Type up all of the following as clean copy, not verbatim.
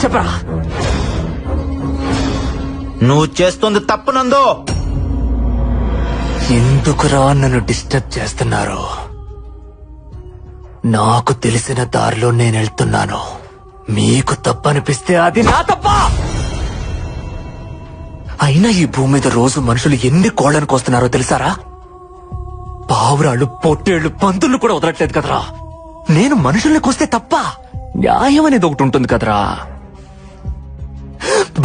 చెప్పరా, నువ్వు చేస్తుంది తప్పు నందు. ఎందుకురా నన్ను డిస్టర్బ్ చేస్తున్నారు? నాకు తెలిసిన దారిలో నేను వెళ్తున్నాను. మీకు తప్పనిపిస్తే అది నా తప్ప. అయినా ఈ భూమి మీద రోజు మనుషులు ఎన్ని కోళ్లను కోస్తున్నారో తెలుసారా? పావురాళ్ళు, పొట్టేళ్లు, పందులు కూడా వదలట్లేదు కదరా. నేను మనుషుల్ని కోస్తే తప్ప న్యాయం అనేది ఒకటి ఉంటుంది కదరా.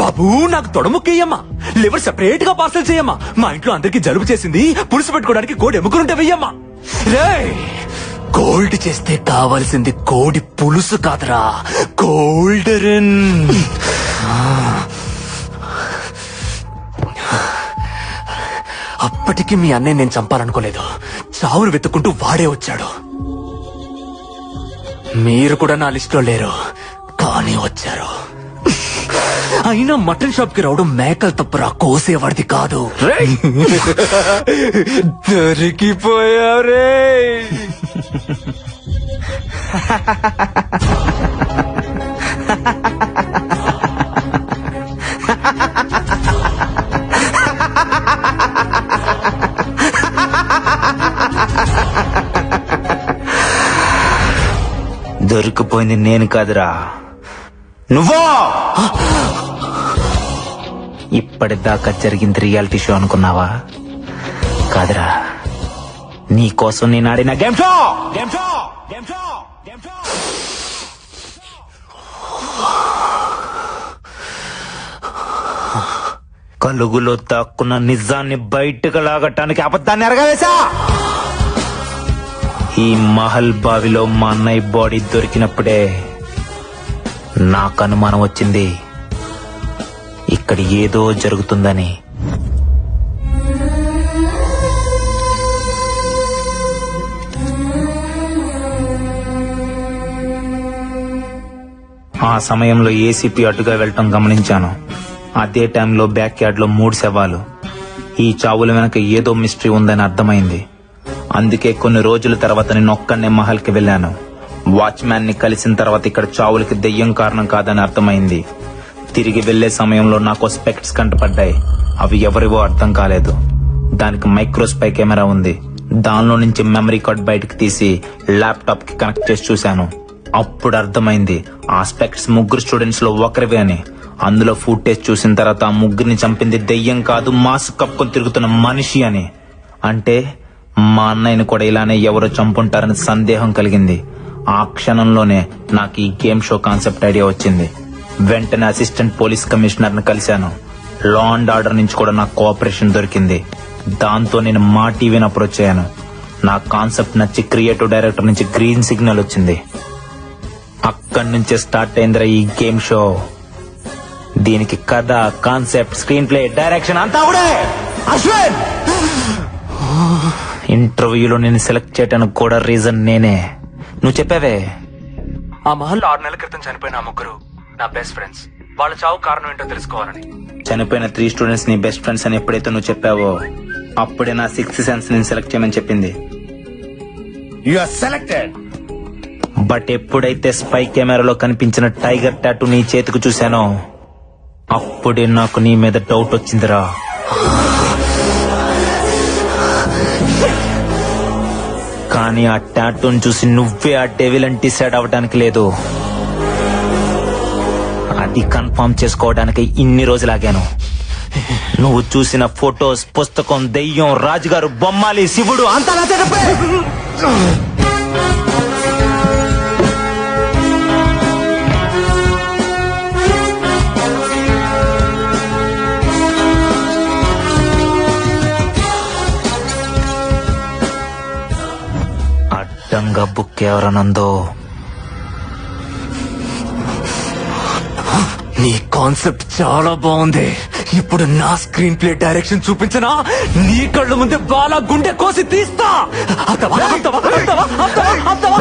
బాబు, నాకు తొడముక్కయ్యమ్మా, లివర్ సెపరేట్ గా పార్సల్ చేయమ్మా. మా ఇంట్లో అందరికి జలుబు చేసింది, పులుసు పెట్టుకోవడానికి కోడి ఎముకలుంటే వెయ్యమ్మా. గోల్డ్ చేస్తే కావాల్సింది కోడి పులుసు కాదురా, గోల్డెన్. అప్పటికి మీ అన్నయ్య నేను చంపాలనుకోలేదు. చావును వెతుక్కుంటూ వాడే వచ్చాడు. మీరు కూడా నా లిస్టులో లేరు, కానీ వచ్చారు. అయినా మటన్ షాప్ కి రావడం మేకలు తప్పురా, కోసేవాడిది కాదు. దొరికిపోయారే. దొరికిపోయింది నేను కాదురా, నువ్వో. ఇప్పటిదాకా జరిగింది రియాలిటీ షో అనుకున్నావా? కాదురా, నీ కోసం నేను ఆడిన గేమ్ షో. కలుగులో దాక్కున్న నిజాన్ని బయటకు లాగటానికి అబద్ధాన్ని ఎరగవేశా. ఈ మహల్ బావిలో మా అన్నయ్య బాడీ దొరికినప్పుడే నాకు అనుమానం వచ్చింది, ఇక్కడ ఏదో జరుగుతుందని. ఆ సమయంలో ఏసీపీ అటుగా వెళ్లటం గమనించాను. అదే టైంలో బ్యాక్ యార్డ్ లో 3 శవాలు. ఈ చావుల వెనక ఏదో మిస్టరీ ఉందని అర్థమైంది. అందుకే కొన్ని రోజుల తర్వాత నేను ఒక్కనే మహల్ కి వెళ్లాను. వాచ్మ్యాన్ ని కలిసిన తర్వాత ఇక్కడ చావులకి దెయ్యం కారణం కాదని అర్థమైంది. తిరిగి వెళ్లే సమయంలో నాకు స్పెక్ట్స్ కంటపడ్డాయి. అవి ఎవరివో అర్థం కాలేదు. దానికి మైక్రోస్పై కెమెరా ఉంది. దానిలో నుంచి మెమరీ కార్డ్ బయటకు తీసి ల్యాప్టాప్ కి కనెక్ట్ చేసి చూశాను. అప్పుడు అర్థమైంది ఆ స్పెక్ట్స్ 3 స్టూడెంట్స్ లో ఒకరివే అని. అందులో ఫుటేజ్ చూసిన తర్వాత ఆ 3ని చంపింది దెయ్యం కాదు, మాస్క్ కప్పుకొని తిరుగుతున్న మనిషి అని. అంటే మా అన్నయ్యని కూడా ఇలానే ఎవరో చంపుంటారని సందేహం కలిగింది. ఆ క్షణంలోనే నాకు ఈ గేమ్ షో కాన్సెప్ట్ ఐడియా వచ్చింది. వెంటనే అసిస్టెంట్ పోలీస్ కమిషనర్ ని కలిశాను. లా అండ్ ఆర్డర్ నుంచి కూడా నాకు కోఆపరేషన్ దొరికింది. దాంతో నేను మా టీవీని అప్రోచ్ అయ్యాను. నా కాన్సెప్ట్ నచ్చి క్రియేటివ్ డైరెక్టర్ నుంచి గ్రీన్ సిగ్నల్ వచ్చింది. అక్కడి నుంచే స్టార్ట్ అయిందిరా ఈ గేమ్ షో. దీనికి కథ, కాన్సెప్ట్, స్క్రీన్ ప్లే, డైరెక్షన్ అంతా కూడా అశ్విన్. ఇంటర్వ్యూలో నేను సెలెక్ట్ చేయడానికి కూడా రీజన్ నేనే. నువ్వు చెప్పావే, ఆ మహల్లో 6 నెలల క్రితం చనిపోయిన 3 నా బెస్ట్ ఫ్రెండ్స్. వాళ్ళ చావు కారణం ఏంటో తెలుసుకోవాలని. చనిపోయిన 3 స్టూడెంట్స్ నీ బెస్ట్ ఫ్రెండ్స్ అని ఎప్పుడైతే నువ్వు చెప్పావో అప్పుడే నా 6th సెన్స్ నేను సెలెక్ట్ చేయమని చెప్పింది. You are selected. బట్ ఎప్పుడైతే స్పై కెమెరాలో కనిపించిన టైగర్ టాటూ నీ చేతికి చూశానో అప్పుడే నాకు నీ మీద డౌట్ వచ్చిందిరా. కానీ ఆ టాటూని చూసి నువ్వే ఆ డెవిల్ అని డిసైడ్ అవ్వడానికి లేదు. అది కన్ఫర్మ్ చేసుకోవడానికి ఇన్ని రోజులాగాను. నువ్వు చూసిన ఫొటోస్, పుస్తకం, దెయ్యం, రాజుగారు, బొమ్మాలి, శివుడు అంతా నాతో చెప్పే. అడ్డంగా బుక్ ఎవరనందో. నీ కాన్సెప్ట్ చాలా బాగుంది. ఇప్పుడు నా స్క్రీన్ ప్లే డైరెక్షన్ చూపించనా? నీ కళ్ళు ముందే బాలా గుండె కోసి తీస్తా. అత్తవా, అత్తవా, అత్తవా, అత్తవా, అత్తవా.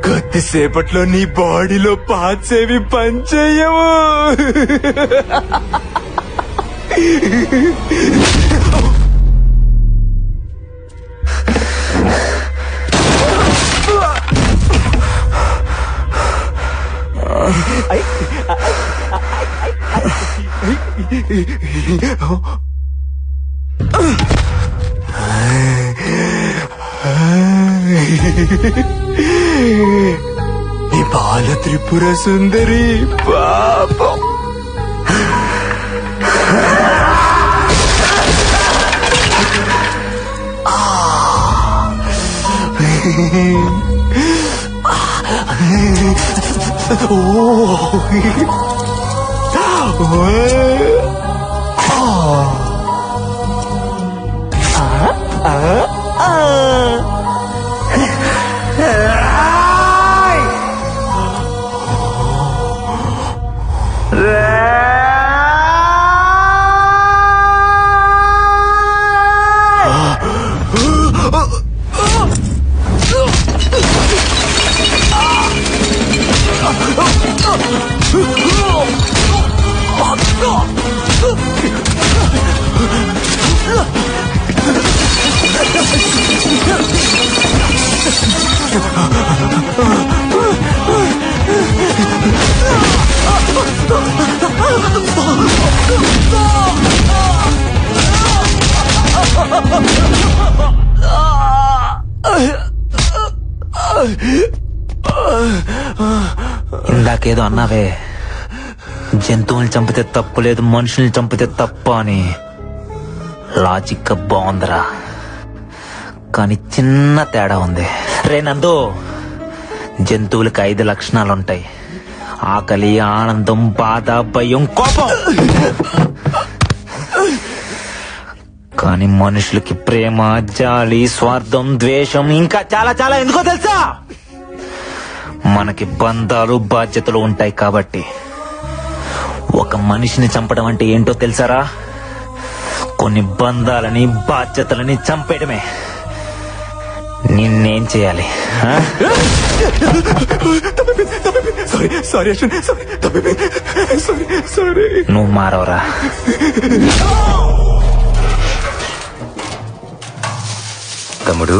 కొద్దిసేపట్లో నీ బాడీలో పార్ట్స్ ఏవి పనిచేయవు. నీ బాల త్రిపుర సుందరి పాపం. ఇందాకేదో అన్నావే, జంతువుల్ని చంపితే తప్పు లేదు, మనుషుల్ని చంపితే తప్ప అని. లాజిక్ బాగుందిరా, కానీ చిన్న తేడా ఉంది. రే నందు, జంతువులకి 5 లక్షణాలుంటాయి: ఆకలి, ఆనందం, బాధ, భయం, కోపం. కానీ మనుషులకి ప్రేమ, జాలి, స్వార్థం, ద్వేషం, ఇంకా చాలా చాలా. ఎందుకో తెలుసా? మనకి బంధాలు, బాధ్యతలు ఉంటాయి కాబట్టి. ఒక మనిషిని చంపడం అంటే ఏంటో తెలుసారా? కొన్ని బంధాలని, బాధ్యతలని చంపేయడమే. నిన్నేం చేయాలి? నువ్వు మారవరా? తమ్ముడు,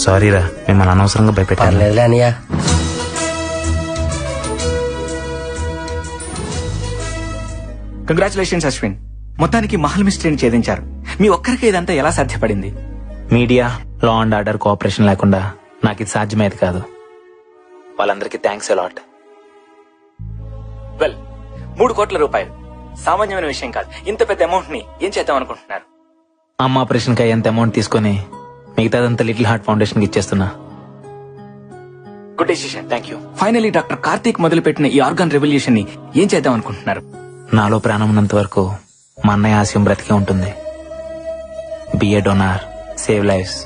సారీరా, మిమ్మల్ని అనవసరంగా భయపెట్టాను. అన్నయ్య. కంగ్రాచులేషన్స్ అశ్విన్, మొత్తానికి మహల్ మిస్టరీని ఛేదించారు. మీ ఒక్కరికి ఇదంతా ఎలా సాధ్యపడింది? Media, law and order cooperation లేకుండా నాకు ఇది సాధ్యమేది కాదు. వాళ్ళందరికీ థ్యాంక్స్ అలాట్. వెల్, 3 కోట్ల రూపాయలు సామాన్యమైన విషయం కాదు. ఇంత పెద్ద అమౌంట్ ని ఏం చేద్దాం అనుకుంటున్నారు? అమ్మ ఆపరేషన్ కి అయ్యేంత అమౌంట్ తీసుకుని మిగతాదంతా లిటిల్ హార్ట్ ఫౌండేషన్ కి ఇచ్చేస్తున్నా. Good decision, thank you. Finally doctor Karthik మొదలుపెట్టిన ఈ ఆర్గాన్ రెవల్యూషన్ ని ఏం చేద్దాం అనుకుంటున్నారు? నాలో ప్రాణం ఉన్నంత వరకు మా అన్నయ్య ఆశయం బ్రతికే ఉంటుంది. బి ఏ డోనార్, సేవ్ లైఫ్స్.